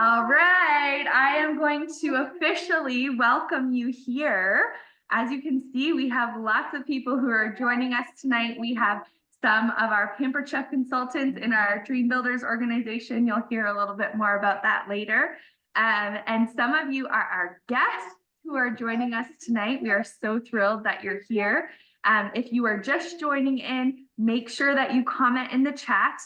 All right, I am going to officially welcome you here. As you can see, we have lots of people who are joining us tonight. We have some of our Pampered Chef consultants in our Dream Builders organization. You'll hear a little bit more about that later. And some of you are our guests who are joining us tonight. We are so thrilled that you're here. If you are just joining in, make sure that you comment in the chat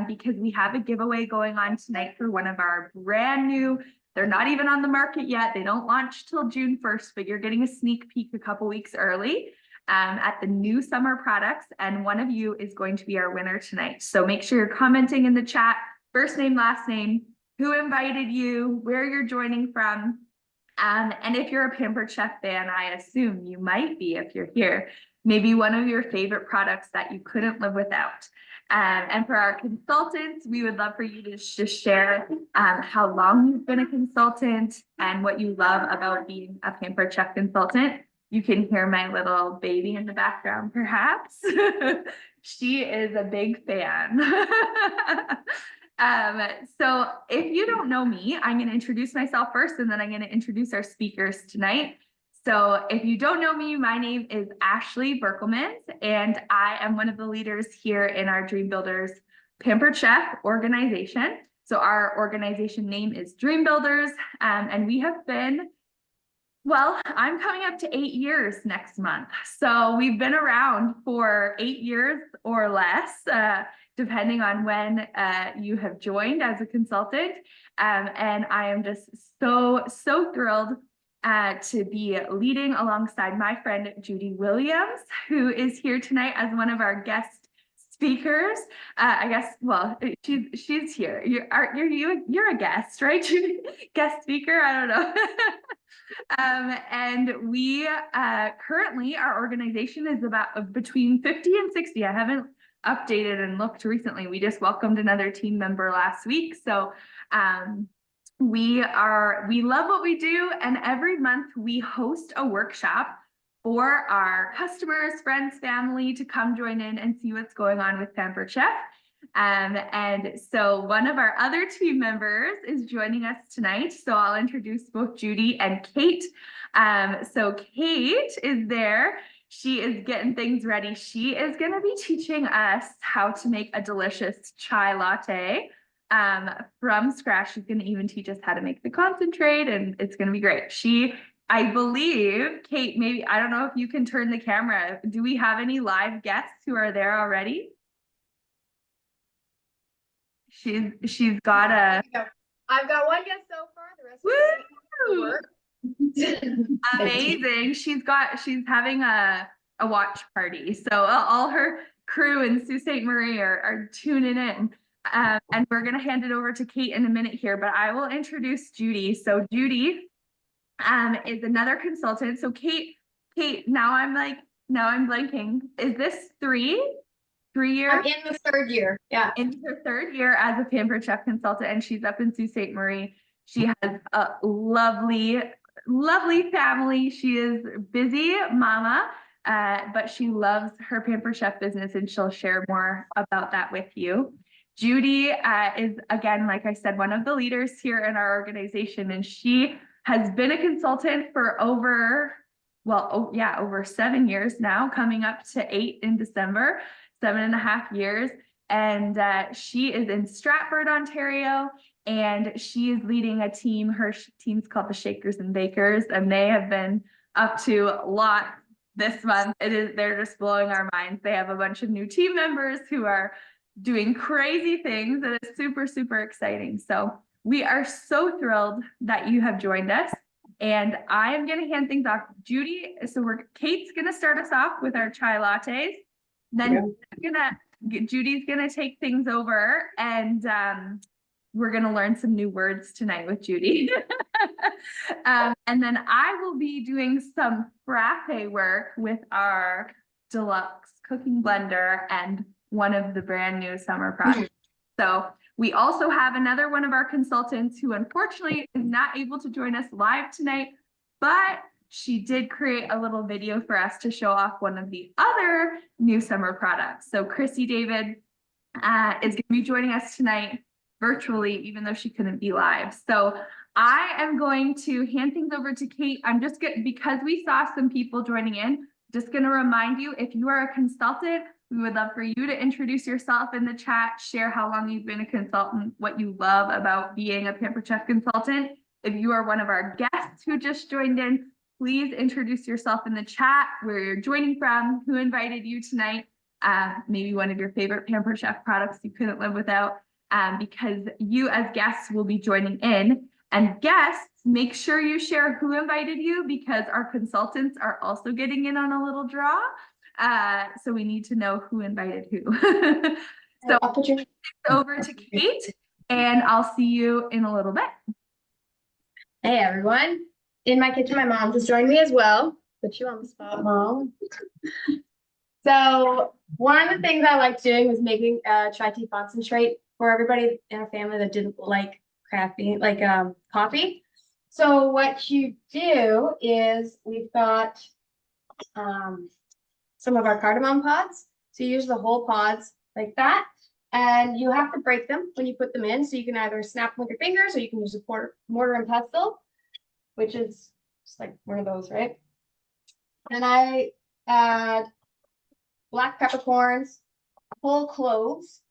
because we have a giveaway going on tonight for one of our brand new, they're not even on the market yet. They don't launch till June 1st, but you're getting a sneak peek a couple weeks early at the new summer products. And one of you is going to be our winner tonight. So make sure you're commenting in the chat, first name, last name, who invited you, where you're joining from. And if you're a Pampered Chef fan, I assume you might be if you're here, maybe one of your favorite products that you couldn't live without. And for our consultants, we would love for you to just share how long you've been a consultant and what you love about being a Pampered Chef consultant. You can hear my little baby in the background, perhaps. She is a big fan. So if you don't know me, I'm going to introduce myself first, and then I'm going to introduce our speakers tonight. So if you don't know me, my name is Ashley Berkelman, and I am one of the leaders here in our Dream Builders Pampered Chef organization. So our organization name is Dream Builders, and we have been, well, I'm coming up to 8 years next month. So we've been around for 8 years or less, depending on when you have joined as a consultant. And I am just so thrilled to be leading alongside my friend Judy Williams, who is here tonight as one of our guest speakers. I guess, well, she's here. You're a guest, right? Guest speaker? I don't know. And we currently, our organization is about between 50 and 60. I haven't updated and looked recently. We just welcomed another team member last week. So we love what we do, and every month we host a workshop for our customers, friends, family to come join in and see what's going on with Pampered Chef. And so one of our other team members is joining us tonight. So I'll introduce both Judy and Kate. So Kate is there. She is getting things ready. She is going to be teaching us how to make a delicious chai latte from scratch. She's going to even teach us how to make the concentrate, and it's going to be great. I believe, Kate, maybe, I don't know if you can turn the camera. Do we have any live guests who are there already? She's got I've got one guest so far. The rest Woo! Amazing. She's having a watch party. So all her crew in Sault Ste. Marie are tuning in. And we're going to hand it over to Kate in a minute here, but I will introduce Judy. So Judy is another consultant. So Kate, now I'm blanking. Is this 3 years? I'm in the 3rd year. Yeah. In her 3rd year as a Pampered Chef consultant, and she's up in Sault Ste. Marie. She has a lovely family. She is busy mama, but she loves her Pampered Chef business, and she'll share more about that with you. Judy is, again, like I said, one of the leaders here in our organization, and she has been a consultant for over 7 years now, coming up to 8 in December, 7.5 years. And she is in Stratford, Ontario, and she is leading a team. Her team's called the Shakers and Bakers, and they have been up to a lot this month. They're just blowing our minds. They have a bunch of new team members who are doing crazy things, and it's super exciting. So we are so thrilled that you have joined us, and I am going to hand things off to Judy. So Kate's going to start us off with our chai lattes. Then Judy's gonna take things over, and we're gonna learn some new words tonight with Judy. And then I will be doing some frappe work with our deluxe cooking blender and one of the brand new summer products. So we also have another one of our consultants who unfortunately is not able to join us live tonight, but she did create a little video for us to show off one of the other new summer products. So Chrissy David is going to be joining us tonight. virtually, even though she couldn't be live. So I am going to hand things over to Kate. I'm just going because we saw some people joining in, just going to remind you, if you are a consultant, we would love for you to introduce yourself in the chat, share how long you've been a consultant, what you love about being a Pampered Chef consultant. If you are one of our guests who just joined in, please introduce yourself in the chat, where you're joining from, who invited you tonight, maybe one of your favorite Pampered Chef products you couldn't live without, because you as guests will be joining in. And guests, make sure you share who invited you, because our consultants are also getting in on a little draw. So we need to know who invited who. So I'll put your over to Kate, and I'll see you in a little bit. Hey everyone. In my kitchen, my mom just joined me as well. Put you on the spot, Mom. So one of the things I liked doing was making a chai tea concentrate for everybody in our family that didn't like craft bean, like coffee. So what you do is we've got some of our cardamom pods. So you use the whole pods like that. And you have to break them when you put them in. So you can either snap them with your fingers, or you can use a mortar and pestle, which is just like one of those, right? And I add black peppercorns, whole cloves,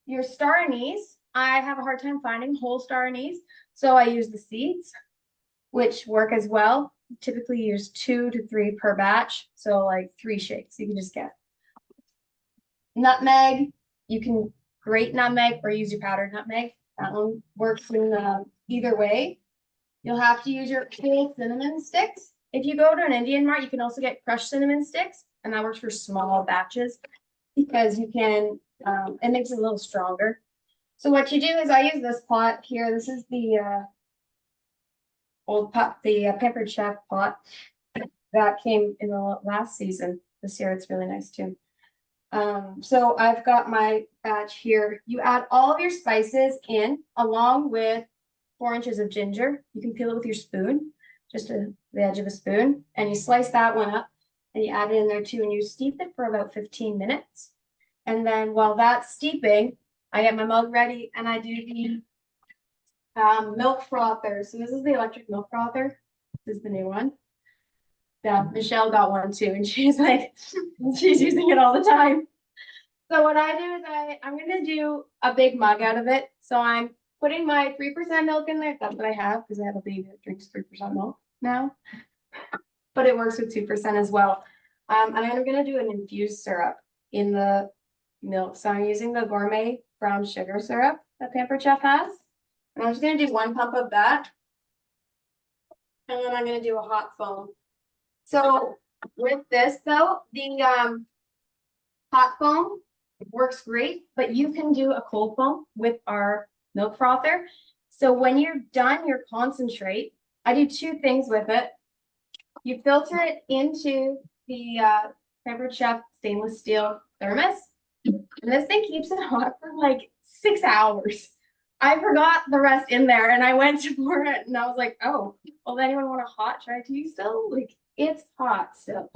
your star anise. I have a hard time finding whole star anise, so I use the seeds, which work as well. Typically use 2 to 3 per batch, so like 3 shakes you can just get. Nutmeg, you can grate nutmeg or use your powdered nutmeg. That one works in either way. You'll have to use your whole cinnamon sticks. If you go to an Indian mart, you can also get crushed cinnamon sticks, and that works for small batches because you can, it makes it a little stronger. So what you do is I use this pot here. This is the old pot, the Pampered Chef pot that came in the last season. This year it's really nice too. So I've got my batch here. You add all of your spices in along with 4 inches of ginger. You can peel it with your spoon, just the edge of a spoon, and you slice that one up and you add it in there too, and you steep it for about 15 minutes. And then while that's steeping, I get my mug ready and I do the milk frother. So this is the electric milk frother. This is the new one. Yeah, Michelle got one too, and she's like, she's using it all the time. So what I do is I'm gonna do a big mug out of it. So I'm putting my 3% milk in there. That's what I have because I have a baby that drinks 3% milk now. But it works with 2% as well. And I'm gonna do an infused syrup in the milk. So I'm using the gourmet brown sugar syrup that Pampered Chef has. And I'm just gonna do 1 pump of that. And then I'm gonna do a hot foam. So with this though, the hot foam works great, but you can do a cold foam with our milk frother. So when you're done your concentrate, I do 2 things with it. You filter it into the Pampered Chef stainless steel thermos, and this thing keeps it hot for like 6 hours. I forgot the rest in there, and I went to pour it, and I was like, oh, well, does anyone want a hot chai tea still? Like, it's hot still.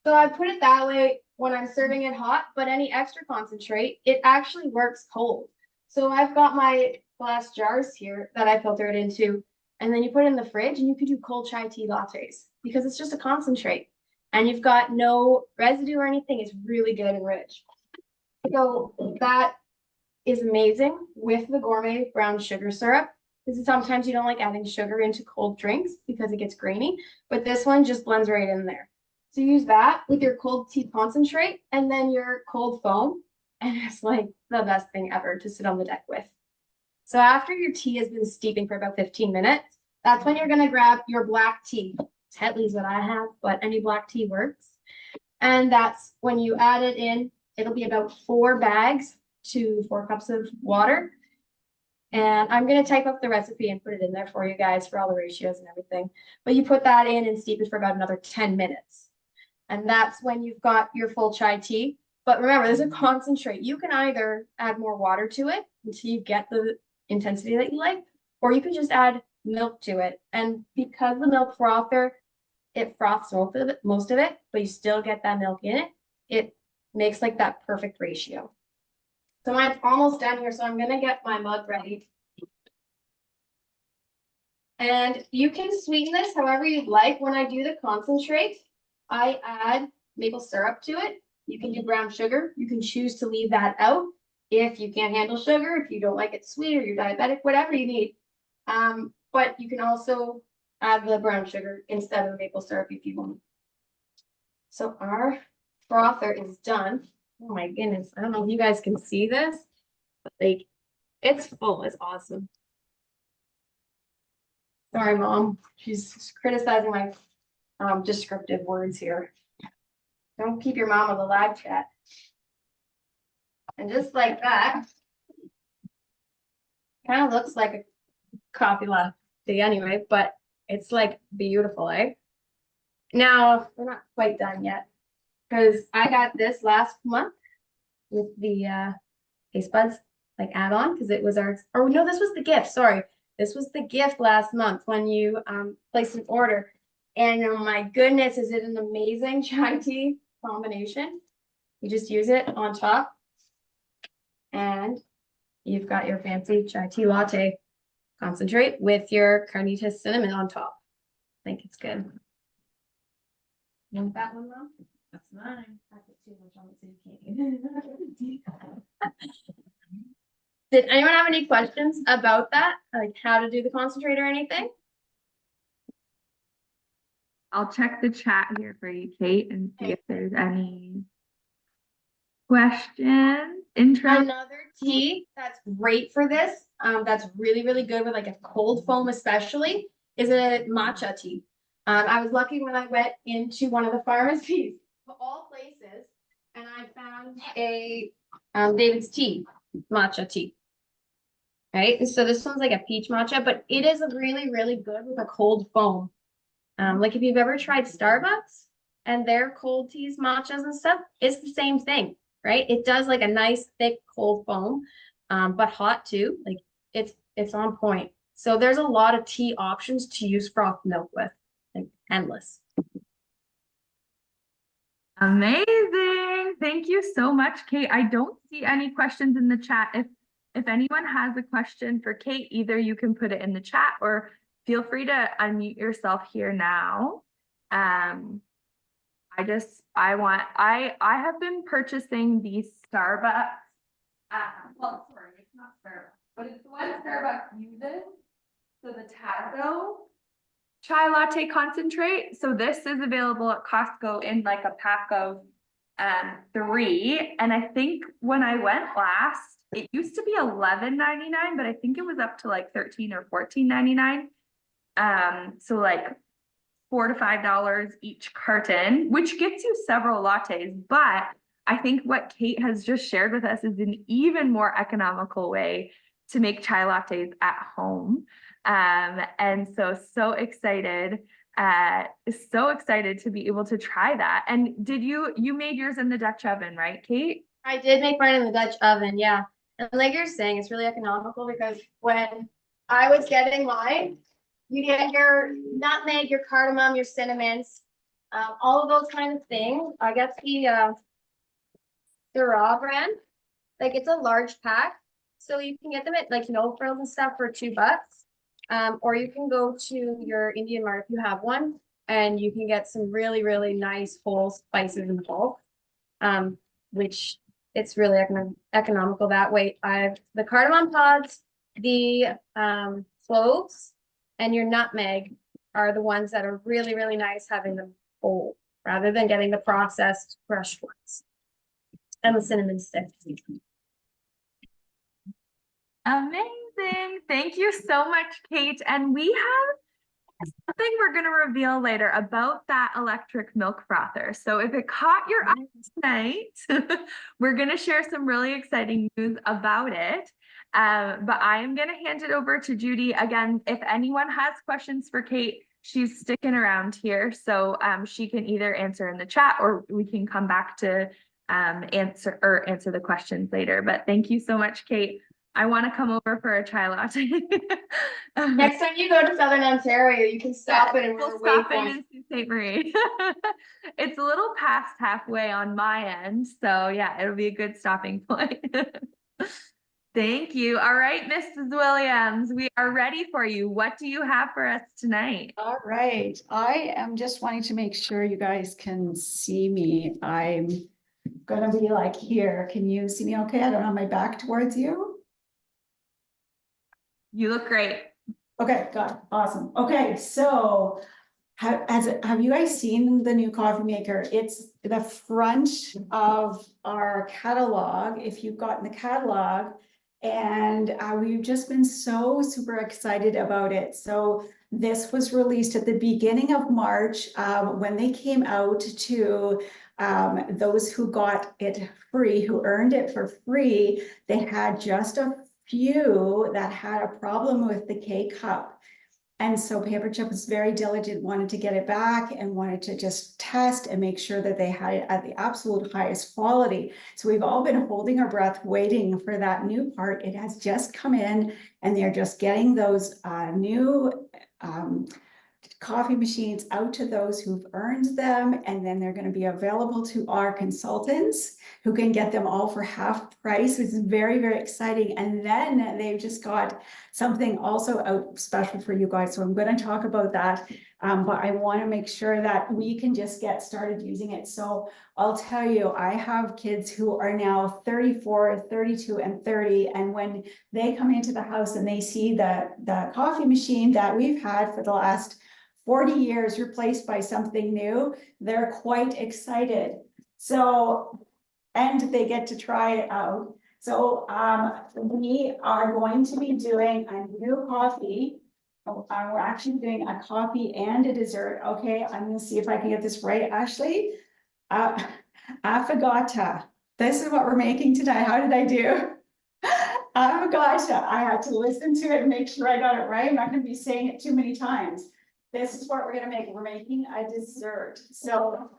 So I put it that way when I'm serving it hot, but any extra concentrate, it actually works cold. So I've got my glass jars here that I filter it into, and then you put it in the fridge and you can do cold chai tea lattes because it's just a concentrate and you've got no residue or anything. It's really good and rich. So that is amazing with the gourmet brown sugar syrup. Because sometimes you don't like adding sugar into cold drinks because it gets grainy, but this one just blends right in there. So use that with your cold tea concentrate and then your cold foam, and it's like the best thing ever to sit on the deck with. So after your tea has been steeping for about 15 minutes, that's when you're gonna grab your black tea. Tetley's what I have, but any black tea works. And that's when you add it in, it'll be about 4 bags to 4 cups of water. And I'm going to type up the recipe and put it in there for you guys for all the ratios and everything. But you put that in and steep it for about another 10 minutes. And that's when you've got your full chai tea. But remember, this is a concentrate. You can either add more water to it until you get the intensity that you like, or you can just add milk to it. And because the milk frother, it froths most of it, but you still get that milk in it. It makes like that perfect ratio. So mine's almost done here, so I'm gonna get my mug ready. And you can sweeten this however you'd like. When I do the concentrate, I add maple syrup to it. You can do brown sugar. You can choose to leave that out if you can't handle sugar, if you don't like it sweet or you're diabetic, whatever you need. But you can also add the brown sugar instead of maple syrup if you want. So our frother is done. Oh my goodness. I don't know if you guys can see this, but like it's full. It's awesome. Sorry, Mom. She's criticizing my descriptive words here. Don't keep your mom on the live chat. And just like that, kind of looks like a coffee latte anyway, but it's like beautiful, eh? Now, we're not quite done yet because I got this last month with the taste buds like add-on because it was our, or no, this was the gift. Sorry. This was the gift last month when you placed an order. And oh my goodness, is it an amazing chai tea combination? You just use it on top and you've got your fancy chai tea latte concentrate with your carnitas cinnamon on top. I think it's good. You want that one, Mom? That's mine. I put too much on it so you can't. Did anyone have any questions about that? Like how to do the concentrate or anything? I'll check the chat here for you, Kate, and see if there's any questions. Another tea that's great for this, that's really, really good with like a cold foam especially, is a matcha tea. I was lucky when I went into one of the pharmacies of all places, and I found a David's tea, matcha tea. Right, and so this one's like a peach matcha, but it is really, really good with a cold foam. Like if you've ever tried Starbucks and their cold teas, matchas and stuff, it's the same thing, right? It does like a nice thick cold foam, but hot too. Like it's on point. So there's a lot of tea options to use frothed milk with, like endless. Amazing. Thank you so much, Kate. I don't see any questions in the chat. If anyone has a question for Kate, either you can put it in the chat or feel free to unmute yourself here now. I have been purchasing these Starbucks. Well, sorry, it's not Starbucks, but it's the one Starbucks uses. So the Tazo chai latte concentrate. So this is available at Costco in like a pack of 3. And I think when I went last, it used to be $11.99, but I think it was up to like $13 or $14.99. So like $4 to $5 each carton, which gets you several lattes. But I think what Kate has just shared with us is an even more economical way to make chai lattes at home. And so excited, to be able to try that. And you made yours in the Dutch oven, right, Kate? I did make mine in the Dutch oven, yeah. And like you're saying, it's really economical because when I was getting mine, you get your nutmeg, your cardamom, your cinnamons, all of those kind of things. I guess the raw brand, like it's a large pack. So you can get them at like No Frills and stuff for $2. Or you can go to your Indian Mart if you have one, and you can get some really, really nice whole spices in bulk, which it's really economical that way. I've the cardamom pods, the cloves, and your nutmeg are the ones that are really, really nice having them whole rather than getting the processed crushed ones. And the cinnamon sticks. Amazing. Thank you so much, Kate. And we have something we're going to reveal later about that electric milk frother. So if it caught your eye tonight, we're going to share some really exciting news about it. But I am going to hand it over to Judy. Again, if anyone has questions for Kate, she's sticking around here. So she can either answer in the chat or we can come back to answer the questions later. But thank you so much, Kate. I want to come over for a chai latte. Next time you go to Southern Ontario, you can stop it and we'll stop in Sault Ste. Marie. It's a little past halfway on my end, so yeah, it'll be a good stopping point. Thank you. All right, Mrs. Williams, we are ready for you. What do you have for us tonight? All right, I am just wanting to make sure you guys can see me. I'm gonna be like here. Can you see me okay? I don't have my back towards you. You look great. Okay, got it. Awesome. Okay, so have you guys seen the new coffee maker? It's the front of our catalog, if you've gotten the catalog. And we've just been so super excited about it. So this was released at the beginning of March, when they came out to those who got it free, who earned it for free. They had just a few that had a problem with the K-cup. And so Paper Chip was very diligent, wanted to get it back and wanted to just test and make sure that they had it at the absolute highest quality. So we've all been holding our breath, waiting for that new part. It has just come in and they're just getting those new coffee machines out to those who've earned them. And then they're going to be available to our consultants who can get them all for half price, which is very, very exciting. And then they've just got something also out special for you guys. So I'm going to talk about that. But I want to make sure that we can just get started using it. So I'll tell you, I have kids who are now 34, 32, and 30. And when they come into the house and they see the coffee machine that we've had for the last 40 years replaced by something new, they're quite excited. So, and they get to try it out. So we are going to be doing a new coffee. We're actually doing a coffee and a dessert. Okay, I'm gonna see if I can get this right, Ashley. Affogato. This is what we're making today. How did I do? Affogato. I had to listen to it and make sure I got it right. I'm not gonna be saying it too many times. This is what we're gonna make. We're making a dessert. So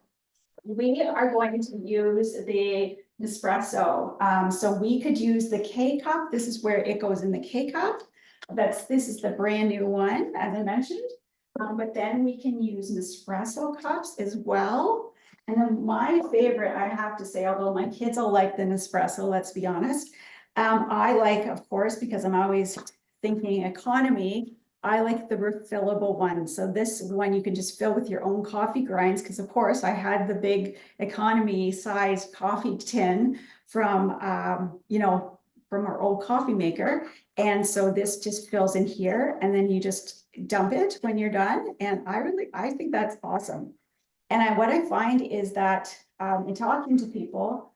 we are going to use the Nespresso. So we could use the K-cup. This is where it goes in the K-cup. This is the brand new one, as I mentioned. But then we can use Nespresso cups as well. And then my favorite, I have to say, although my kids all like the Nespresso, let's be honest. I like, of course, because I'm always thinking economy, I like the refillable one. So this one you can just fill with your own coffee grinds, because of course I had the big economy size coffee tin from, from our old coffee maker. And so this just fills in here and then you just dump it when you're done. And I think that's awesome. And what I find is that in talking to people,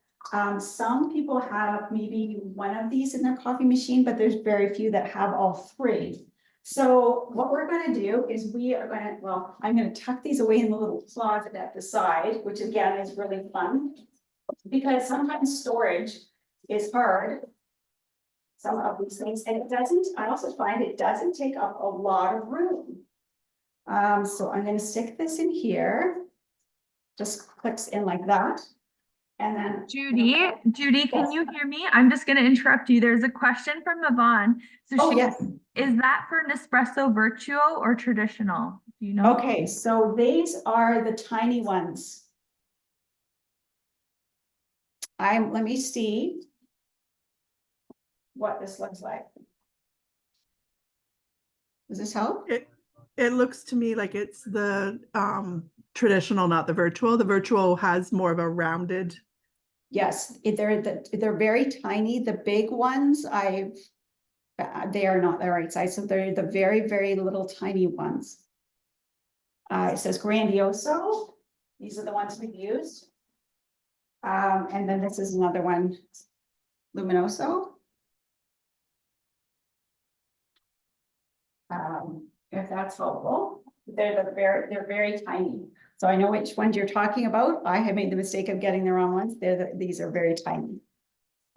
some people have maybe one of these in their coffee machine, but there's very few that have all three. So what we're going to do is I'm going to tuck these away in the little closet at the side, which again is really fun because sometimes storage is hard. Some of these things, and I also find it doesn't take up a lot of room. So I'm going to stick this in here. Just clicks in like that. And then Judy, can you hear me? I'm just going to interrupt you. There's a question from Yvonne. So yes. Is that for Nespresso Virtuo or traditional? Do you know? Okay, so these are the tiny ones. Let me see what this looks like. Does this help? It looks to me like it's the traditional, not the virtual. The virtual has more of a rounded. Yes, they're very tiny. The big ones, they are not the right size. So they're the very, very little tiny ones. It says Grandioso. These are the ones we've used. And then this is another one, Luminoso. If that's helpful, they're very tiny. So I know which ones you're talking about. I have made the mistake of getting the wrong ones. These are very tiny.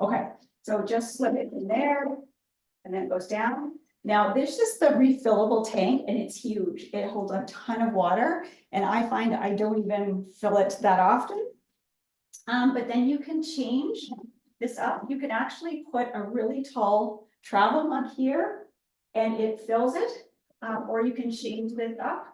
Okay, so just slip it in there and then it goes down. Now there's just the refillable tank and it's huge. It holds a ton of water and I find I don't even fill it that often. But then you can change this up. You can actually put a really tall travel mug here and it fills it, or you can change this up.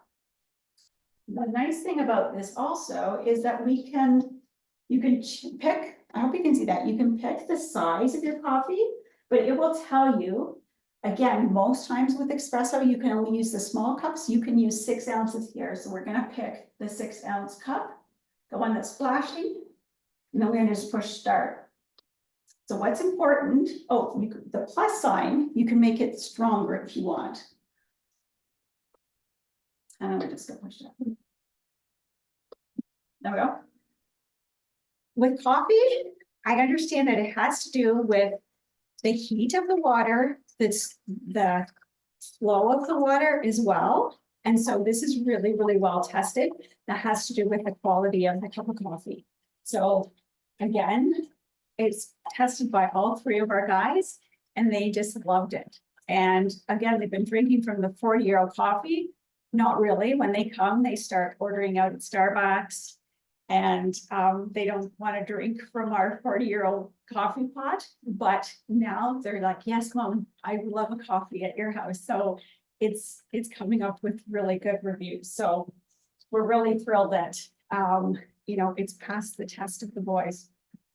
The nice thing about this also is that you can pick I hope you can see that. You can pick the size of your coffee, but it will tell you, again, most times with espresso, you can only use the small cups. You can use 6 ounces here. So we're gonna pick the 6-ounce cup, the one that's flashing, and then we're gonna just push start. So what's important, the plus sign, you can make it stronger if you want. And we're just gonna push that. There we go. With coffee, I understand that it has to do with the heat of the water, that's the flow of the water as well. And so this is really, really well tested. That has to do with the quality of the cup of coffee. So again, it's tested by all 3 of our guys and they just loved it. And again, they've been drinking from the 40-year-old coffee. Not really. When they come, they start ordering out at Starbucks. And they don't want to drink from our 40-year-old coffee pot, but now they're like, yes, Mom, I love a coffee at your house. So it's coming up with really good reviews. So we're really thrilled that it's passed the test of the boys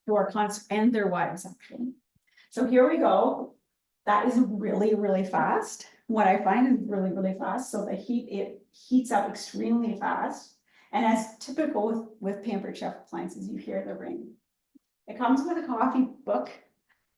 who are and their wives actually. So here we go. That is really, really fast. What I find is really, really fast. So it heats up extremely fast. And as typical with Pampered Chef appliances, you hear the ring. It comes with a coffee book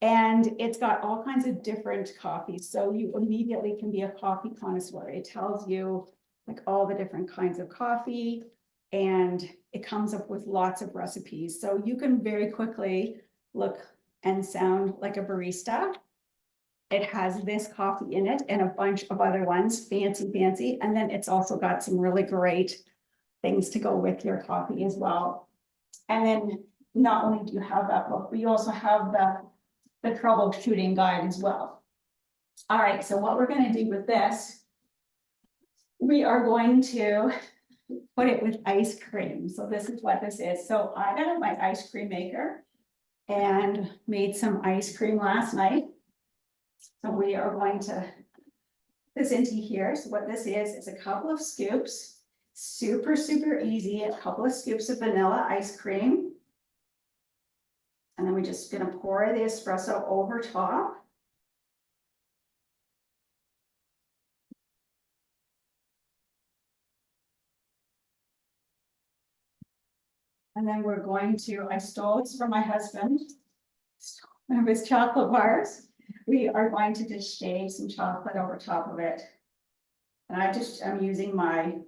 and it's got all kinds of different coffees. So you immediately can be a coffee connoisseur. It tells you like all the different kinds of coffee and it comes up with lots of recipes. So you can very quickly look and sound like a barista. It has this coffee in it and a bunch of other ones, fancy. And then it's also got some really great things to go with your coffee as well. And then not only do you have that book, but you also have the troubleshooting guide as well. All right, so what we're going to do with this, we are going to put it with ice cream. So this is what this is. So I got out my ice cream maker and made some ice cream last night. So we are going to put this into here. So what this is a couple of scoops. Super easy, a couple of scoops of vanilla ice cream. And then we're just gonna pour the espresso over top. And then we're going to, I stole this from my husband, one of his chocolate bars. We are going to just shave some chocolate over top of it. And I'm using my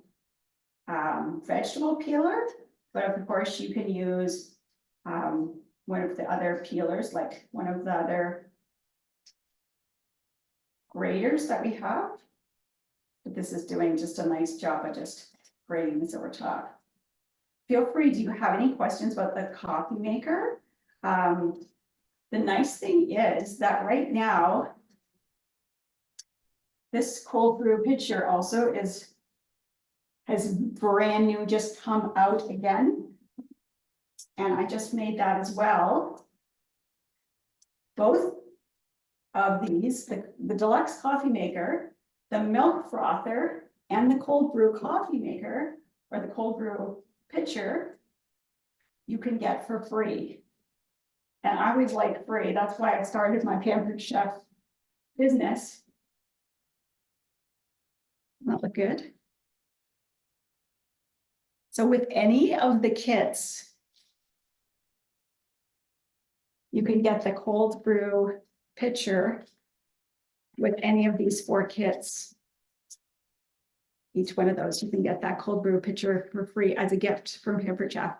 vegetable peeler, but of course you can use one of the other peelers, like one of the other graters that we have. But this is doing just a nice job of just grating this over top. Feel free, do you have any questions about the coffee maker? The nice thing is that right now, this cold brew pitcher also has brand new just come out again. And I just made that as well. Both of these, the deluxe coffee maker, the milk frother, and the cold brew coffee maker, or the cold brew pitcher, you can get for free. And I always like free. That's why I started my Pampered Chef business. That look good? So with any of the kits, you can get the cold brew pitcher with any of these 4 kits. Each one of those, you can get that cold brew pitcher for free as a gift from Pampered Chef.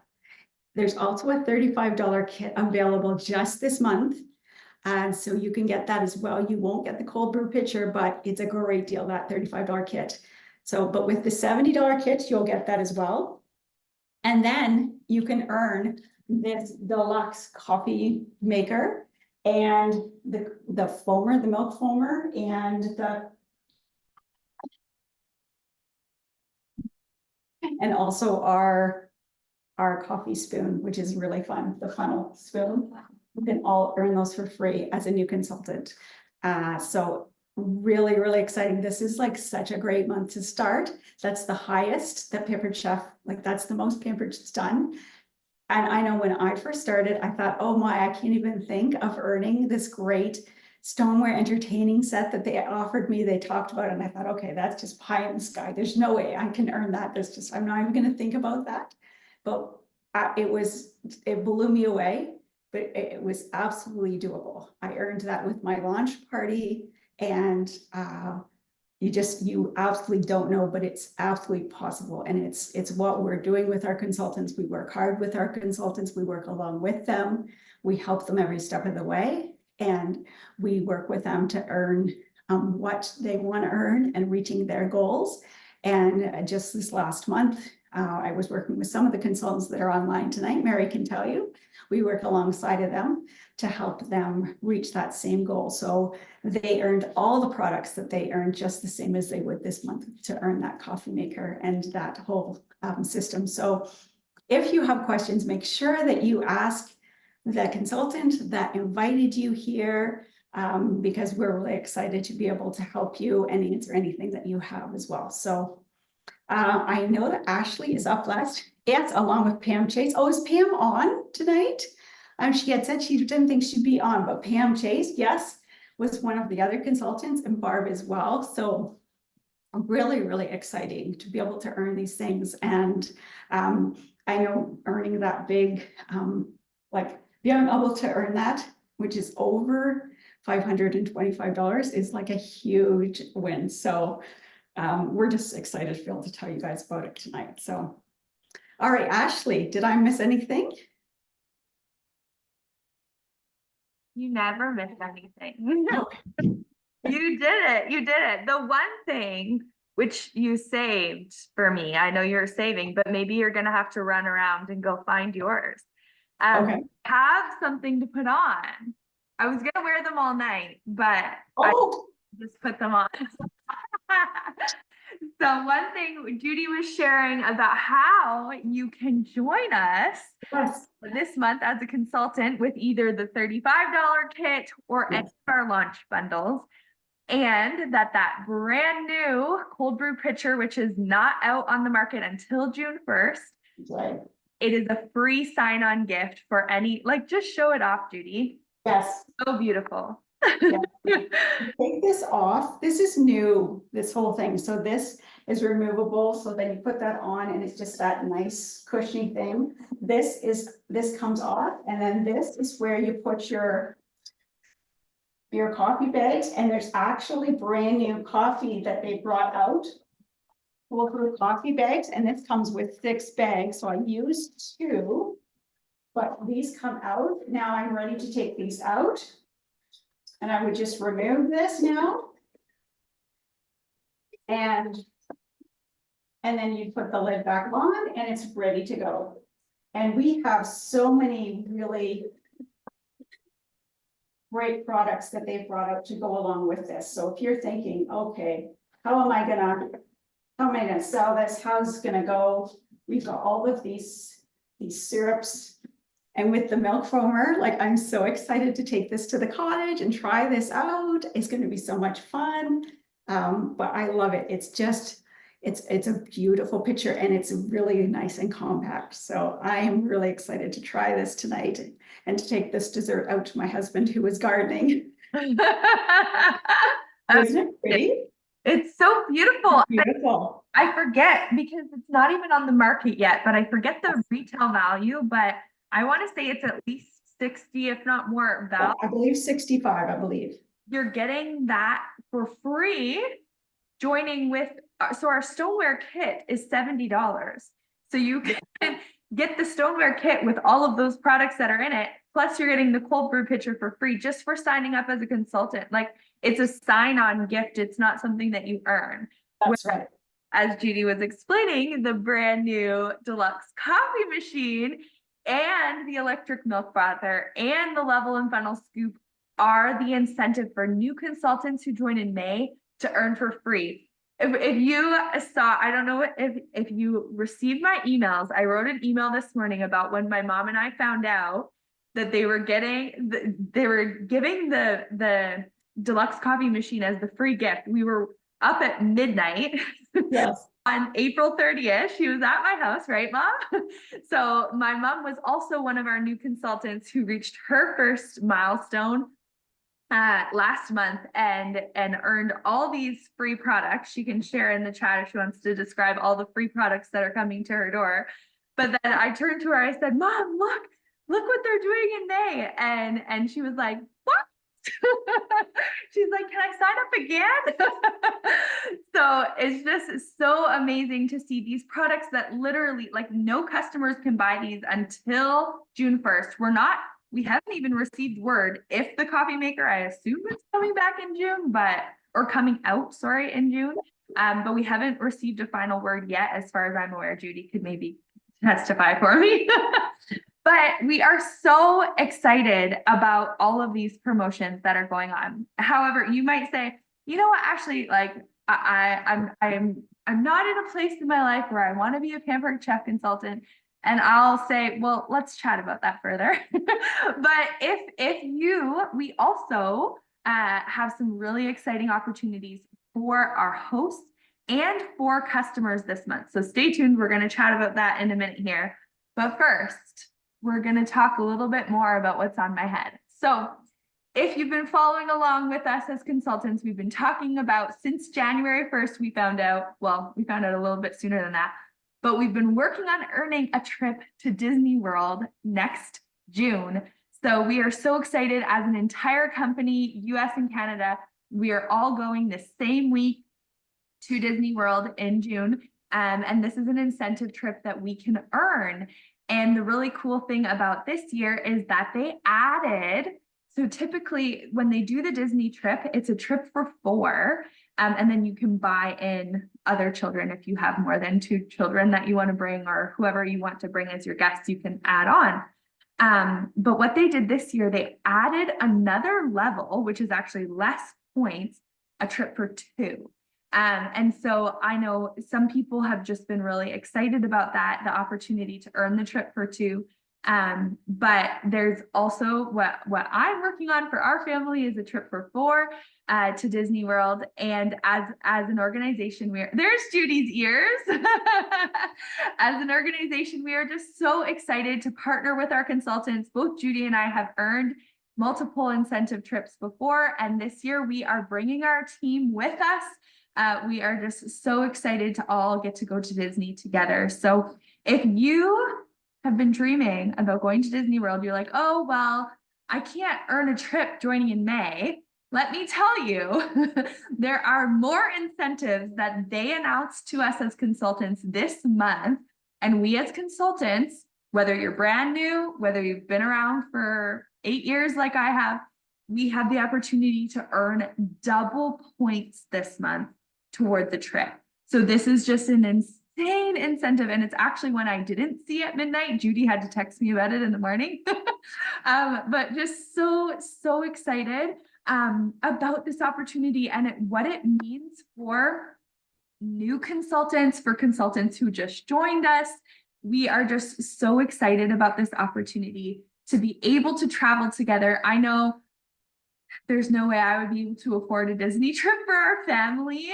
There's also a $35 kit available just this month. And so you can get that as well. You won't get the cold brew pitcher, but it's a great deal, that $35 kit. So, but with the $70 kit, you'll get that as well. And then you can earn this deluxe coffee maker and the foamer, the milk foamer, and also our coffee spoon, which is really fun, the funnel spoon. You can all earn those for free as a new consultant. So really exciting. This is like such a great month to start. That's the highest that Pampered Chef, like that's the most Pampered's done. And I know when I first started, I thought, oh my, I can't even think of earning this great stoneware entertaining set that they offered me. They talked about it, and I thought, okay, that's just pie in the sky. There's no way I can earn that. There's just, I'm not even gonna think about that. But it blew me away, but it was absolutely doable. I earned that with my launch party, and you absolutely don't know, but it's absolutely possible. And it's what we're doing with our consultants. We work hard with our consultants. We work along with them. We help them every step of the way. And we work with them to earn what they want to earn and reaching their goals. And just this last month, I was working with some of the consultants that are online tonight. Mary can tell you, we work alongside of them to help them reach that same goal. So they earned all the products that they earned just the same as they would this month to earn that coffee maker and that whole system. So if you have questions, make sure that you ask the consultant that invited you here, because we're really excited to be able to help you and answer anything that you have as well. So I know that Ashley is up last. Yes, along with Pam Chase. Oh, is Pam on tonight? She had said she didn't think she'd be on, but Pam Chase, yes, was one of the other consultants, and Barb as well. So really, really exciting to be able to earn these things. And I know earning that big, like being able to earn that, which is over $525, is like a huge win. So we're just excited to be able to tell you guys about it tonight. So, all right, Ashley, did I miss anything? You never miss anything. Okay. You did it. You did it. The one thing which you saved for me, I know you're saving, but maybe you're going to have to run around and go find yours. Okay. Have something to put on. I was going to wear them all night, but I Oh, just put them on. So one thing Judy was sharing about how you can join us yes. this month as a consultant with either the $35 kit or any of our launch bundles. And that brand new cold brew pitcher, which is not out on the market until June 1st, Right. it is a free sign-on gift for any, like, just show it off, Judy. Yes. So beautiful. Take this off. This is new, this whole thing. So this is removable. So then you put that on and it's just that nice cushy thing. This comes off, and then this is where you put your coffee bags, and there's actually brand new coffee that they brought out. Cold brew coffee bags, and this comes with 6 bags. So I used 2, but these come out. Now I'm ready to take these out. And I would just remove this now. And then you put the lid back on and it's ready to go. And we have so many really great products that they've brought out to go along with this. So if you're thinking, okay, how am I gonna sell this? How's it gonna go? We've got all of these syrups. And with the milk foamer, like, I'm so excited to take this to the cottage and try this out. It's going to be so much fun. But I love it. It's just, it's a beautiful picture, and it's really nice and compact. So I am really excited to try this tonight and to take this dessert out to my husband who is gardening. Isn't it pretty? It's so beautiful. Beautiful. I forget because it's not even on the market yet, but I forget the retail value, but I want to say it's at least 60, if not more value. I believe 65, I believe. You're getting that for free, joining with, so our stoneware kit is $70. So you can get the stoneware kit with all of those products that are in it. Plus you're getting the cold brew pitcher for free just for signing up as a consultant. Like, it's a sign-on gift. It's not something that you earn. That's right. As Judy was explaining, the brand new deluxe coffee machine and the electric milk frother and the level and funnel scoop are the incentive for new consultants who join in May to earn for free. If you saw, I don't know if you received my emails, I wrote an email this morning about when my mom and I found out that they were giving the deluxe coffee machine as the free gift. We were up at midnight. Yes. on April 30th. She was at my house, right, Mom? So my mom was also one of our new consultants who reached her first milestone last month and earned all these free products. She can share in the chat if she wants to describe all the free products that are coming to her door. But then I turned to her, I said, Mom, look what they're doing in May. And she was like, what? She's like, can I sign up again? So it's just so amazing to see these products that literally, like, no customers can buy these until June 1st. We haven't even received word if the coffee maker, I assume it's coming back in June, or coming out, sorry, in June. But we haven't received a final word yet, as far as I'm aware. Judy could maybe testify for me. But we are so excited about all of these promotions that are going on. However, you might say, you know what, Ashley, like I'm not in a place in my life where I want to be a pampered chef consultant. And I'll say, well, let's chat about that further. But we also have some really exciting opportunities for our hosts and for customers this month. So stay tuned. We're going to chat about that in a minute here. But first, we're going to talk a little bit more about what's on my head. So if you've been following along with us as consultants, we've been talking about since January 1st, we found out a little bit sooner than that, but we've been working on earning a trip to Disney World next June. So we are so excited as an entire company, US and Canada. We are all going the same week to Disney World in June. And this is an incentive trip that we can earn. And the really cool thing about this year is that they added, so typically when they do the Disney trip, it's a trip for 4. And then you can buy in other children. If you have more than 2 children that you want to bring, or whoever you want to bring as your guests, you can add on. But what they did this year, they added another level, which is actually less points, a trip for 2. And so I know some people have just been really excited about that, the opportunity to earn the trip for 2. But there's also what I'm working on for our family is a trip for 4 to Disney World. And as an organization, there's Judy's ears. As an organization, we are just so excited to partner with our consultants. Both Judy and I have earned multiple incentive trips before, and this year we are bringing our team with us. We are just so excited to all get to go to Disney together. So if you have been dreaming about going to Disney World, you're like, oh, well, I can't earn a trip joining in May. Let me tell you, there are more incentives that they announced to us as consultants this month. And we as consultants, whether you're brand new, whether you've been around for 8 years like I have, we have the opportunity to earn double points this month toward the trip. So this is just an insane incentive. And it's actually when I didn't see at midnight, Judy had to text me about it in the morning. But just so excited about this opportunity and what it means for new consultants, for consultants who just joined us. We are just so excited about this opportunity to be able to travel together. I know there's no way I would be able to afford a Disney trip for our family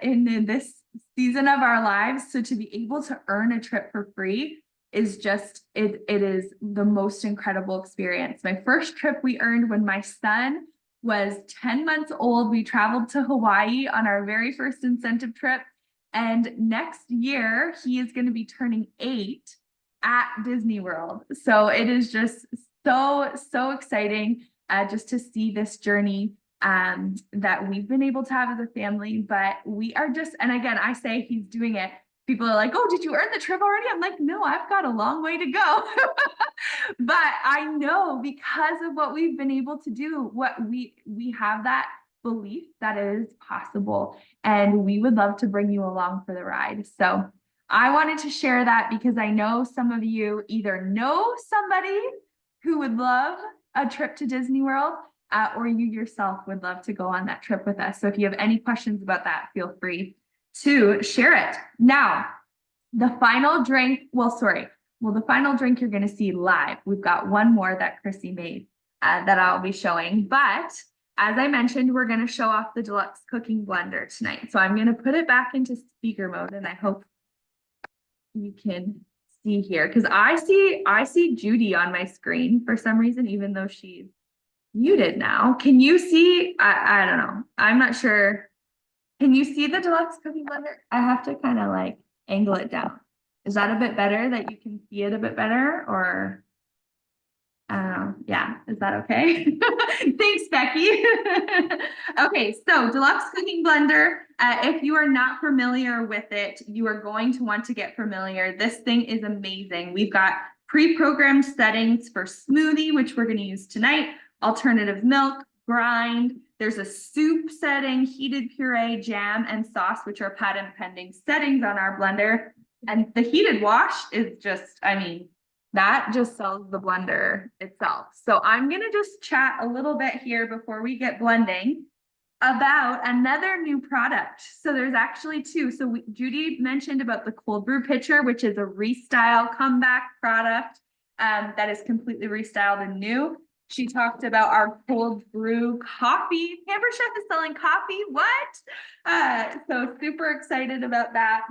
in this season of our lives. So to be able to earn a trip for free is just, it is the most incredible experience. My first trip we earned when my son was 10 months old. We traveled to Hawaii on our very first incentive trip. And next year, he is going to be turning 8 at Disney World. So it is just so exciting just to see this journey that we've been able to have as a family. But we are just, and again, I say he's doing it. People are like, oh, did you earn the trip already? I'm like, no, I've got a long way to go. But I know because of what we've been able to do, what we have that belief that it is possible. And we would love to bring you along for the ride. So I wanted to share that because I know some of you either know somebody who would love a trip to Disney World, or you yourself would love to go on that trip with us. So if you have any questions about that, feel free to share it. Now, the final drink you're going to see live. We've got one more that Chrissy made that I'll be showing, but as I mentioned, we're gonna show off the deluxe cooking blender tonight. So I'm gonna put it back into speaker mode and I hope you can see here, because I see Judy on my screen for some reason, even though she's muted now. Can you see? I don't know. I'm not sure. Can you see the deluxe cooking blender? I have to kind of like angle it down. Is that a bit better that you can see it a bit better, or? Yeah, is that okay? Thanks, Becky. Okay, so deluxe cooking blender. If you are not familiar with it, you are going to want to get familiar. This thing is amazing. We've got pre-programmed settings for smoothie, which we're going to use tonight, alternative milk, grind. There's a soup setting, heated puree, jam, and sauce, which are patent pending settings on our blender. And the heated wash is just, I mean, that just sells the blender itself. So I'm gonna just chat a little bit here before we get blending about another new product. So there's actually two. So Judy mentioned about the cold brew pitcher, which is a restyle comeback product that is completely restyled and new. She talked about our cold brew coffee. Pamper Chef is selling coffee. What? So super excited about that.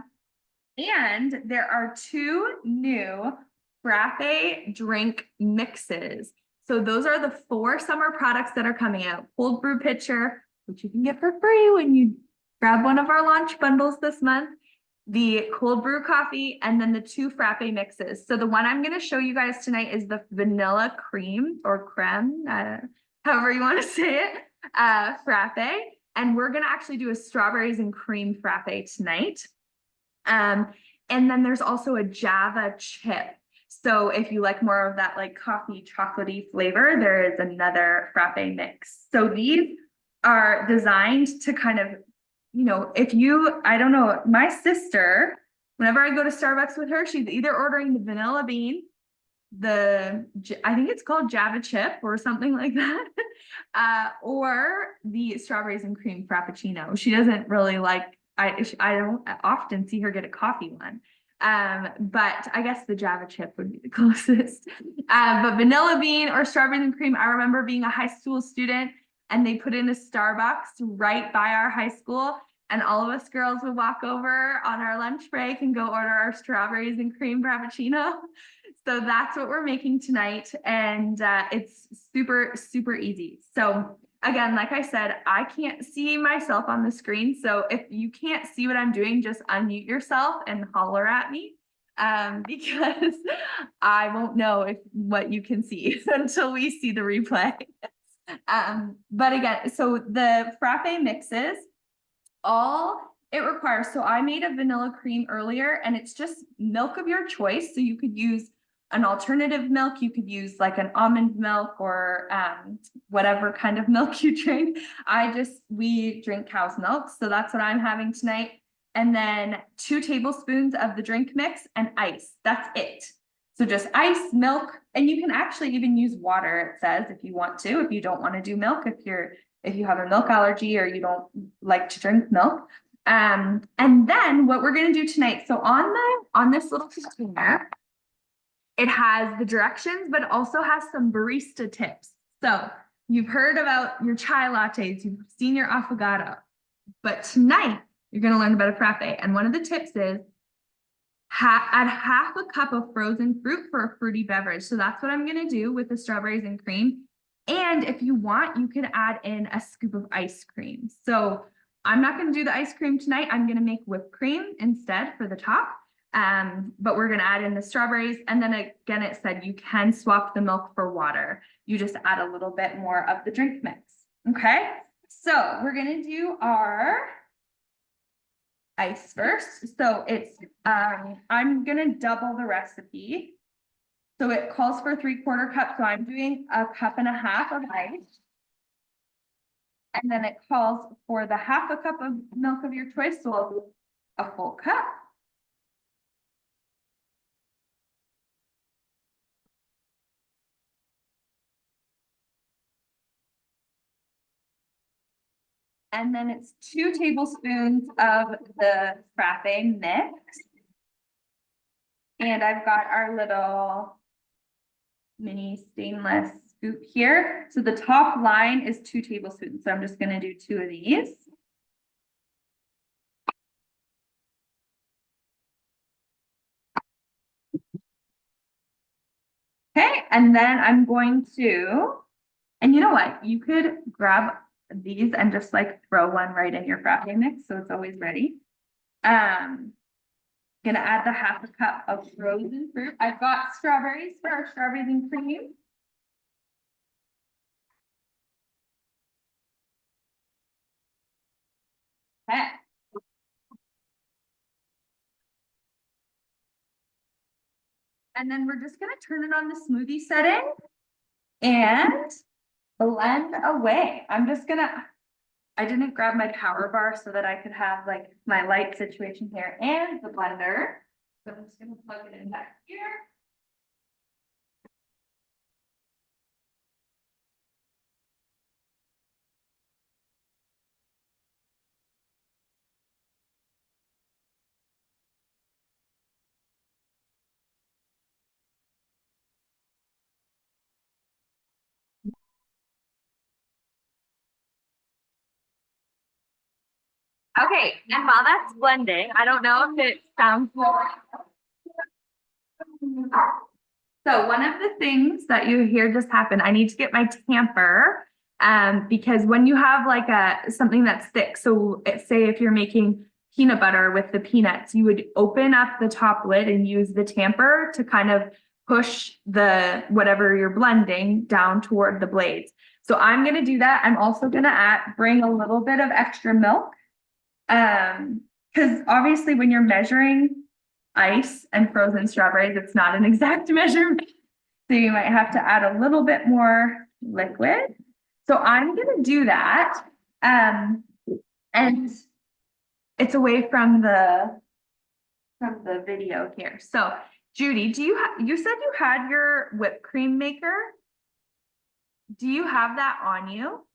And there are two new frappe drink mixes. So those are the 4 summer products that are coming out. Cold brew pitcher, which you can get for free when you grab one of our launch bundles this month, the cold brew coffee, and then the 2 frappe mixes. So the one I'm going to show you guys tonight is the vanilla cream or creme, however you want to say it, frappe. And we're going to actually do a strawberries and cream frappe tonight. And then there's also a Java chip. So if you like more of that like coffee chocolatey flavor, there is another frappe mix. So these are designed to kind of, you know, if you, I don't know, my sister, whenever I go to Starbucks with her, she's either ordering the vanilla bean, I think it's called Java chip or something like that, or the strawberries and cream frappuccino. She doesn't really like, I don't often see her get a coffee one. But I guess the Java chip would be the closest. But vanilla bean or strawberries and cream, I remember being a high school student and they put in a Starbucks right by our high school. And all of us girls would walk over on our lunch break and go order our strawberries and cream frappuccino. So that's what we're making tonight. And it's super, super easy. So again, like I said, I can't see myself on the screen. So if you can't see what I'm doing, just unmute yourself and holler at me because I won't know what you can see until we see the replay. But again, so the frappe mixes, all it requires, so I made a vanilla cream earlier and it's just milk of your choice. So you could use an alternative milk, you could use like an almond milk or whatever kind of milk you drink. We drink cow's milk, so that's what I'm having tonight. And then 2 tablespoons of the drink mix and ice. That's it. So just ice, milk, and you can actually even use water, it says, if you want to, if you don't want to do milk, if you have a milk allergy or you don't like to drink milk. And then what we're going to do tonight, so on this little container, it has the directions, but also has some barista tips. So you've heard about your chai lattes, you've seen your affogato, but tonight you're going to learn about a frappe. And one of the tips is add half a cup of frozen fruit for a fruity beverage. So that's what I'm going to do with the strawberries and cream. And if you want, you can add in a scoop of ice cream. So I'm not going to do the ice cream tonight. I'm going to make whipped cream instead for the top. But we're going to add in the strawberries. And then again, it said you can swap the milk for water. You just add a little bit more of the drink mix. Okay. So we're going to do our ice first. So it's, I'm going to double the recipe. So it calls for 3/4 cup. So I'm doing 1.5 cups of ice. And then it calls for the 1/2 cup of milk of your choice. So I'll do a full cup. And then it's 2 tablespoons of the frappe mix. And I've got our little mini stainless scoop here. So the top line is 2 tablespoons. So I'm just gonna do 2 of these. Okay, and then I'm going to, and you know what? You could grab these and just like throw one right in your frappe mix, so it's always ready. Gonna add the 1/2 cup of frozen fruit. I've got strawberries for our strawberries and cream. Okay. And then we're just gonna turn it on the smoothie setting and blend away. I didn't grab my power bar so that I could have like my light situation here and the blender. So I'm just gonna plug it in back here. Okay, and while that's blending, I don't know if it sounds so one of the things that you hear just happen, I need to get my tamper. Because when you have like something that's thick, so say if you're making peanut butter with the peanuts, you would open up the top lid and use the tamper to kind of push the whatever you're blending down toward the blades. So I'm gonna do that. I'm also gonna bring a little bit of extra milk. Because obviously when you're measuring ice and frozen strawberries, it's not an exact measurement. So you might have to add a little bit more liquid. So I'm gonna do that. And it's away from the video here. So Judy, you said you had your whipped cream maker? Do you have that on you?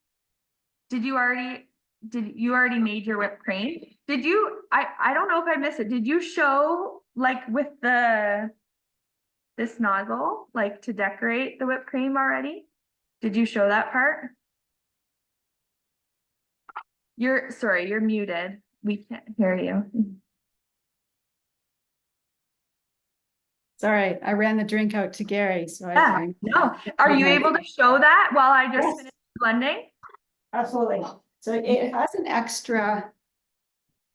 Did you already made your whipped cream? I don't know if I missed it. Did you show like with this nozzle, like to decorate the whipped cream already? Did you show that part? Sorry, you're muted. We can't hear you. It's all right. I ran the drink out to Gary, so Yeah, no. Are you able to show that while I just Yes. finish blending? Absolutely. So it has an extra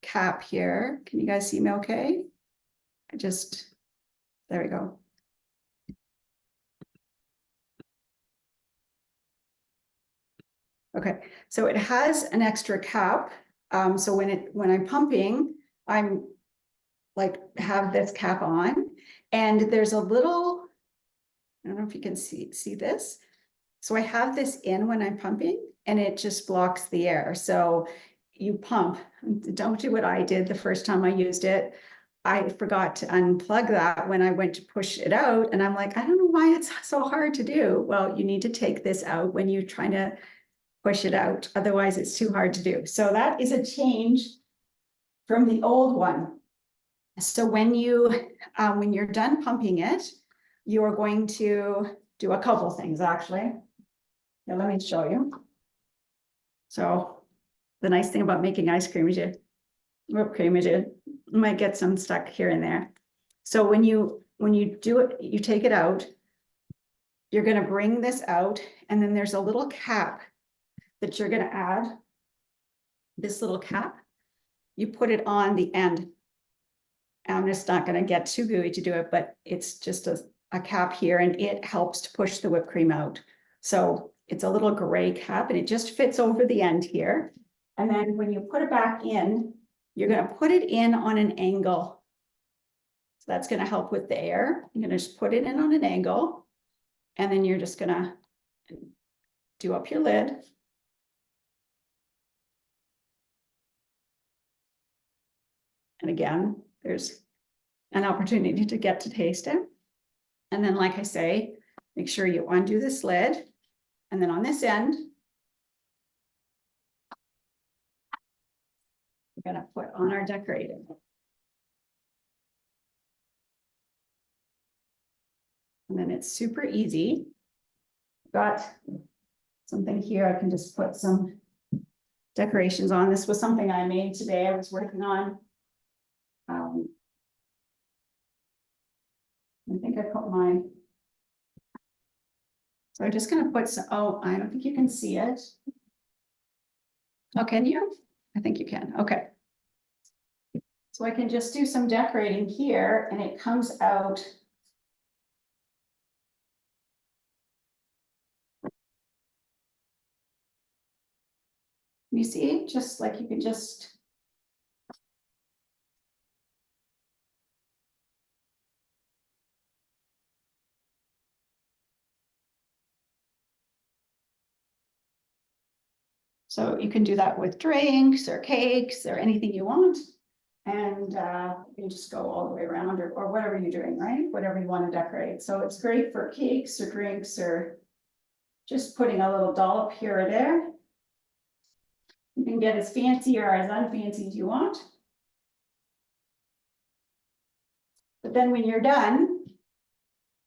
cap here. Can you guys see me okay? There we go. Okay, so it has an extra cap. So when I'm pumping, I'm like have this cap on, and there's a little, I don't know if you can see this. So I have this in when I'm pumping, and it just blocks the air. So you pump, don't do what I did the first time I used it. I forgot to unplug that when I went to push it out, and I'm like, I don't know why it's so hard to do. Well, you need to take this out when you're trying to push it out. Otherwise, it's too hard to do. So that is a change from the old one. So when you're done pumping it, you're going to do a couple things actually. Now, let me show you. So the nice thing about making ice cream is whipped cream is you might get some stuck here and there. So when you do it, you take it out, you're going to bring this out, and then there's a little cap that you're going to add. This little cap, you put it on the end. I'm just not going to get too gooey to do it, but it's just a cap here, and it helps to push the whipped cream out. So it's a little gray cap, and it just fits over the end here. And then when you put it back in, you're going to put it in on an angle. So that's going to help with the air. You're going to just put it in on an angle, and then you're just going to do up your lid. And again, there's an opportunity to get to taste it. And then, like I say, make sure you undo this lid. And then on this end, we're going to put on our decorating. And then it's super easy. got something here, I can just put some decorations on. This was something I made today, I was working on. I think I put my. So I'm just gonna put some, oh, I don't think you can see it. Oh, can you? I think you can, okay. So I can just do some decorating here and it comes out. You see, just like you can just. So you can do that with drinks or cakes or anything you want. And you just go all the way around or whatever you're doing, right? Whatever you want to decorate. So it's great for cakes or drinks or just putting a little dollop here or there. You can get as fancy or as unfancy as you want. But then when you're done,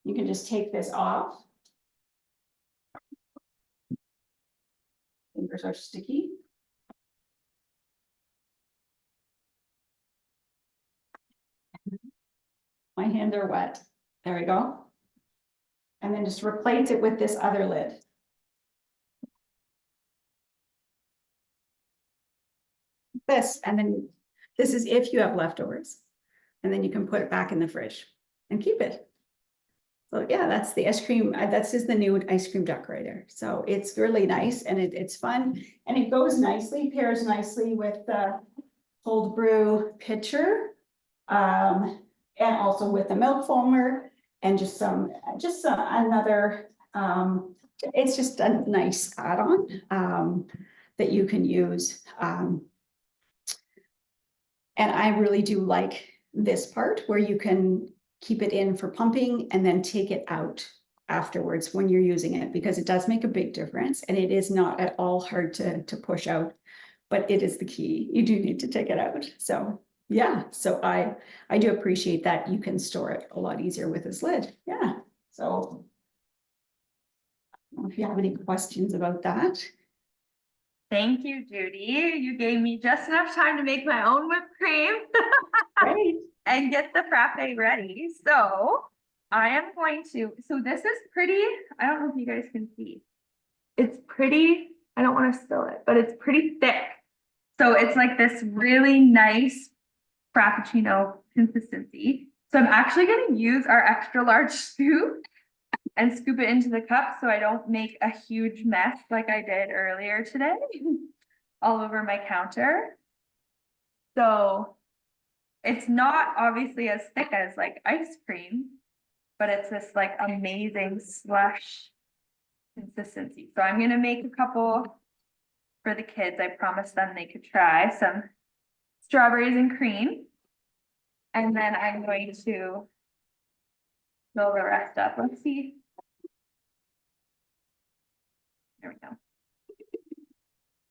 you can just take this off. Fingers are sticky. My hands are wet. There we go. And then just replace it with this other lid. This, and then this is if you have leftovers. And then you can put it back in the fridge and keep it. So yeah, that's the ice cream, that's just the new ice cream decorator. So it's really nice and it's fun and it goes nicely, pairs nicely with the cold brew pitcher. And also with the milk foamer and just another, it's just a nice add-on that you can use. And I really do like this part where you can keep it in for pumping and then take it out afterwards when you're using it, because it does make a big difference and it is not at all hard to push out, but it is the key. You do need to take it out. So yeah, so I do appreciate that you can store it a lot easier with this lid. Yeah, so I don't know if you have any questions about that. Thank you, Judy. You gave me just enough time to make my own whipped cream Great. and get the frappe ready. So I am going to, so this is pretty, I don't know if you guys can see. It's pretty, I don't want to spill it, but it's pretty thick. So it's like this really nice Frappuccino consistency. So I'm actually going to use our extra large scoop and scoop it into the cup so I don't make a huge mess like I did earlier today all over my counter. So it's not obviously as thick as like ice cream, but it's this like amazing slush consistency. So I'm going to make a couple for the kids. I promised them they could try some strawberries and cream. And then I'm going to fill the rest up. Let's see. There we go.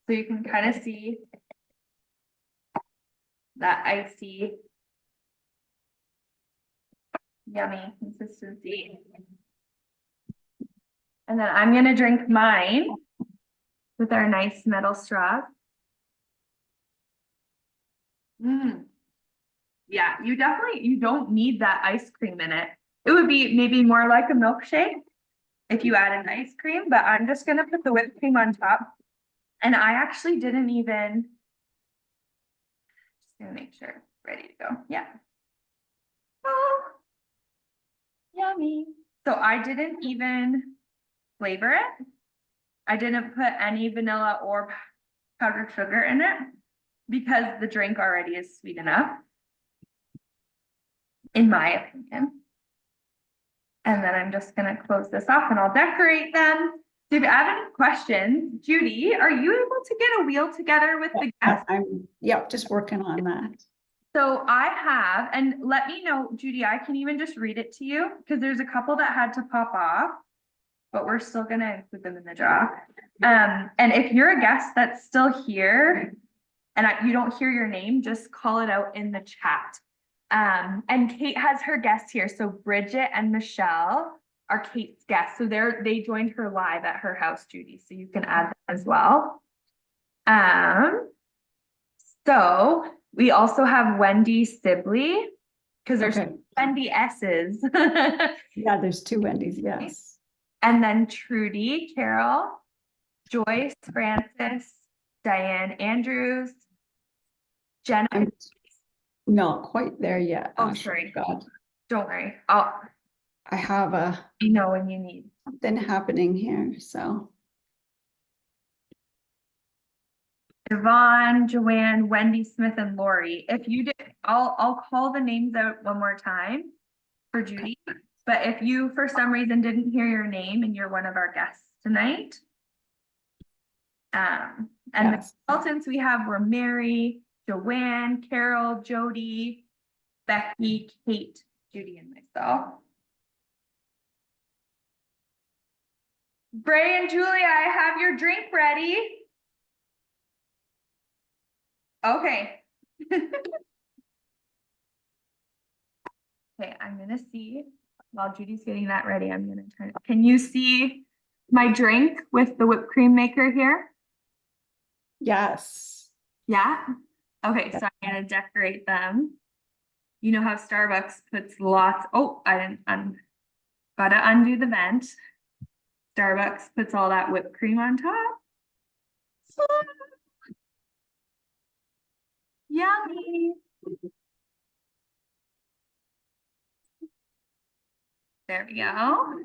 So you can kind of see that icy, yummy consistency. And then I'm gonna drink mine with our nice metal straw. Yeah, you don't need that ice cream in it. It would be maybe more like a milkshake if you add an ice cream, but I'm just gonna put the whipped cream on top. And I actually didn't even, just gonna make sure, ready to go, yeah. Oh, yummy. So I didn't even flavor it. I didn't put any vanilla or powdered sugar in it because the drink already is sweet enough, in my opinion. And then I'm just gonna close this off and I'll decorate them. So if you have any questions, Judy, are you able to get a wheel together with the guests? I'm just working on that. So I have, and let me know, Judy, I can even just read it to you because there's a couple that had to pop off, but we're still gonna include them in the draw. And if you're a guest that's still here and you don't hear your name, just call it out in the chat. And Kate has her guests here. So Bridget and Michelle are Kate's guests. So they joined her live at her house, Judy. So you can add them as well. So we also have Wendy Sibley, because there's Okay. Wendy S's. Yeah, there's two Wendy's, yes. And then Trudy, Carol, Joyce, Francis, Diane Andrews, Jenna. I'm not quite there yet. Oh, Ashley. sorry. God, Don't worry. I have You know when you need. something happening here, so. Yvonne, Joanne, Wendy Smith, and Lori. If you did, I'll call the names out one more time for Judy. But if you, for some reason, didn't hear your name and you're one of our guests tonight. And Yes. the consultants we have were Mary, Joanne, Carol, Jody, Becky, Kate, Judy, and myself. Bray and Julia, I have your drink ready. Okay. Okay, I'm gonna see, while Judy's getting that ready, I'm gonna turn it. Can you see my drink with the whipped cream maker here? Yes. Yeah? Okay, so I'm gonna decorate them. You know how Starbucks puts lots, oh, I didn't, gotta undo the vent. Starbucks puts all that whipped cream on top. Yummy. There we go.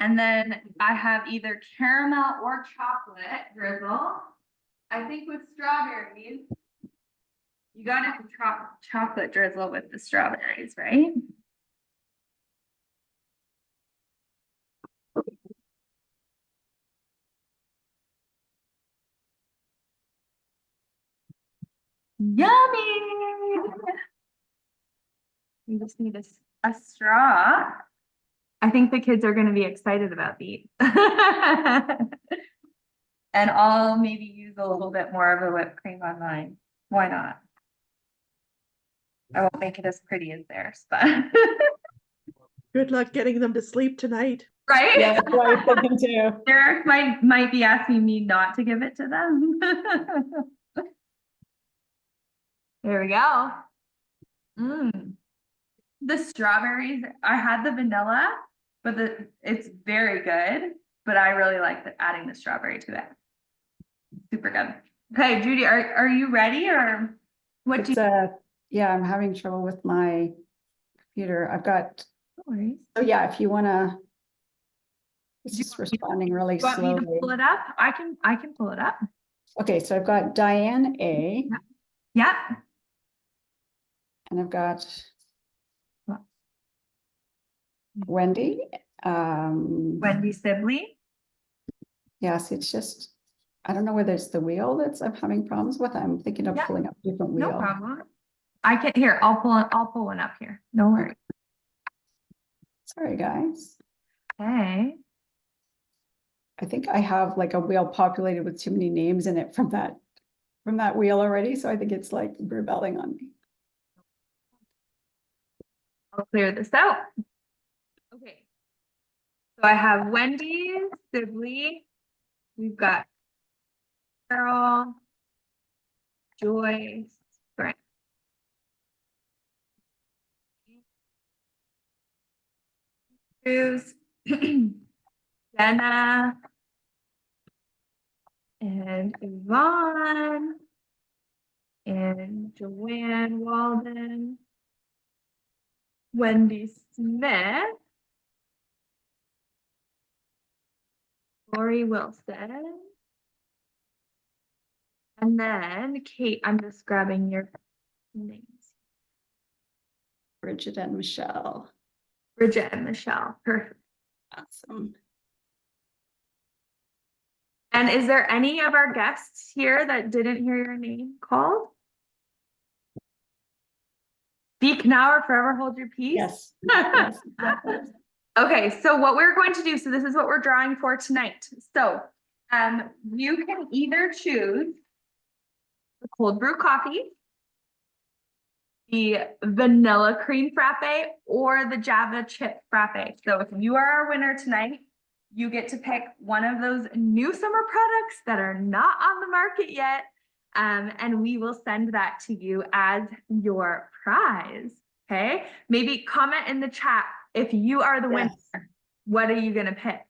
And then I have either caramel or chocolate drizzle. I think with strawberries, you gotta have chocolate drizzle with the strawberries, right? Yummy. You just need a straw. I think the kids are gonna be excited about these. And I'll maybe use a little bit more of a whipped cream on mine. Why not? I won't make it as pretty as theirs, but. Good luck getting them to sleep tonight. Right? Yeah, that's what I was thinking too. Derek might be asking me not to give it to them. There we go. The strawberries, I had the vanilla, but it's very good, but I really like adding the strawberry to it. Super good. Okay, Judy, are you ready or what do It's you? yeah, I'm having trouble with my computer. I've got, so yeah, if you wanna. It's just responding really Want me to slowly. pull it up? I can pull it up. Okay, so I've got Diane A, Yeah. and I've got Wendy. Wendy Sibley. Yes, it's just, I don't know whether it's the wheel I'm having problems with. I'm thinking of Yeah. pulling up a different No wheel. problem. I can here. I'll pull one up here. No worries. Sorry, guys. Okay. I think I have like a wheel populated with too many names in it from that wheel already. So I think it's like rebelling on me. I'll clear this out. Okay. So I have Wendy Sibley. We've got Carol, Joyce, Brent. Cruz, Jenna, and Yvonne, and Joanne Walden, Wendy Smith, Lori Wilson, and then Kate. I'm just grabbing your names. Bridget and Michelle. Bridget and Michelle. Perfect. Awesome. And is there any of our guests here that didn't hear your name called? Speak now or forever hold your peace. Yes. Yes, exactly. Okay, so what we're going to do, so this is what we're drawing for tonight. So you can either choose a cold brew coffee, the vanilla cream frappe or the Java chip frappe. So if you are our winner tonight, you get to pick one of those new summer products that are not on the market yet. And we will send that to you as your prize. Okay. Maybe comment in the chat if you are the winner, Yes. what are you going to pick?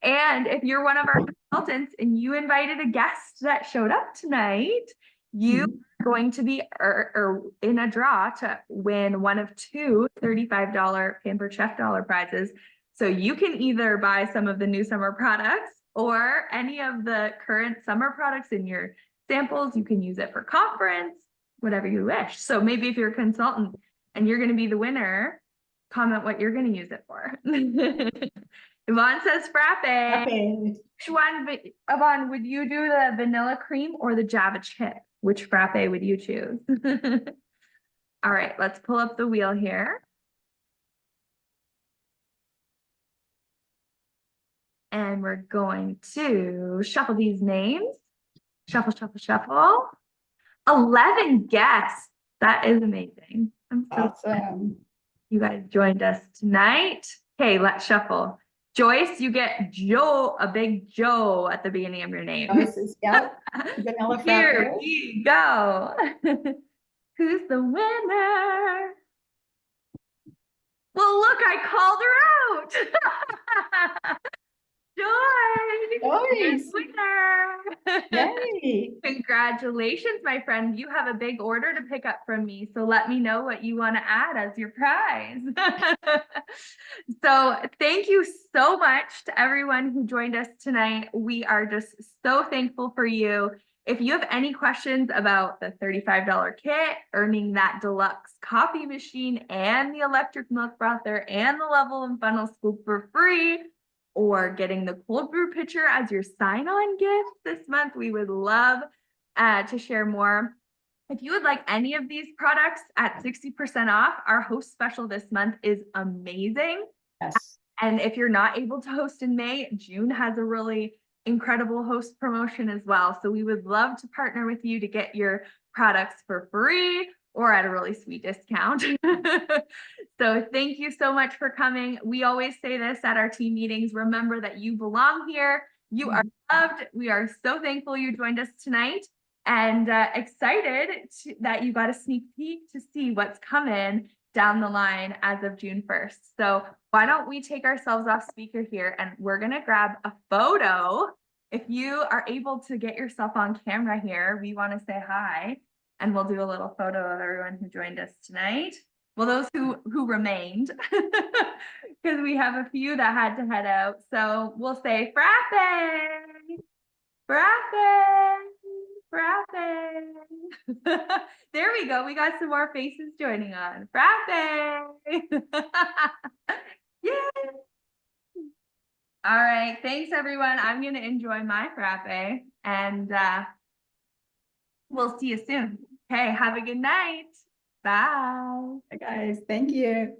And if you're one of our consultants and you invited a guest that showed up tonight, you are going to be or in a draw to win one of two $35 Pampered Chef dollar prizes. So you can either buy some of the new summer products or any of the current summer products in your samples. You can use it for conference, whatever you wish. So maybe if you're a consultant and you're going to be the winner, comment what you're going to use it for. Yvonne says frappe. Frappe. Which one, Yvonne, would you do the vanilla cream or the Java chip? Which frappe would you choose? All right, let's pull up the wheel here. And we're going to shuffle these names. Shuffle, shuffle, shuffle. 11 guests. That is amazing. I'm so Awesome. you guys joined us tonight. Okay, let's shuffle. Joyce, you get Joe, a big Joe at the beginning of your name. Yep. Vanilla Here frappe. we go. Who's the winner? Well, look, I called her out. Joy, Joyce. winner. Yay. Congratulations, my friend. You have a big order to pick up from me. So let me know what you want to add as your prize. So thank you so much to everyone who joined us tonight. We are just so thankful for you. If you have any questions about the $35 kit, earning that deluxe coffee machine and the electric milk frother and the level and funnel scoop for free, or getting the cold brew pitcher as your sign-on gift this month, we would love to share more. If you would like any of these products at 60% off, our host special this month is amazing. Yes. And if you're not able to host in May, June has a really incredible host promotion as well. So we would love to partner with you to get your products for free or at a really sweet discount. So thank you so much for coming. We always say this at our team meetings. Remember that you belong here. You are loved. We are so thankful you joined us tonight and excited that you got a sneak peek to see what's coming down the line as of June 1st. So why don't we take ourselves off speaker here and we're going to grab a photo. If you are able to get yourself on camera here, we want to say hi and we'll do a little photo of everyone who joined us tonight. Well, those who remained, because we have a few that had to head out. So we'll say frappe, frappe, frappe. There we go. We got some more faces joining on. Frappe. Yay. All right. Thanks, everyone. I'm going to enjoy my frappe and we'll see you soon. Okay. Have a good night. Bye. Guys, thank you.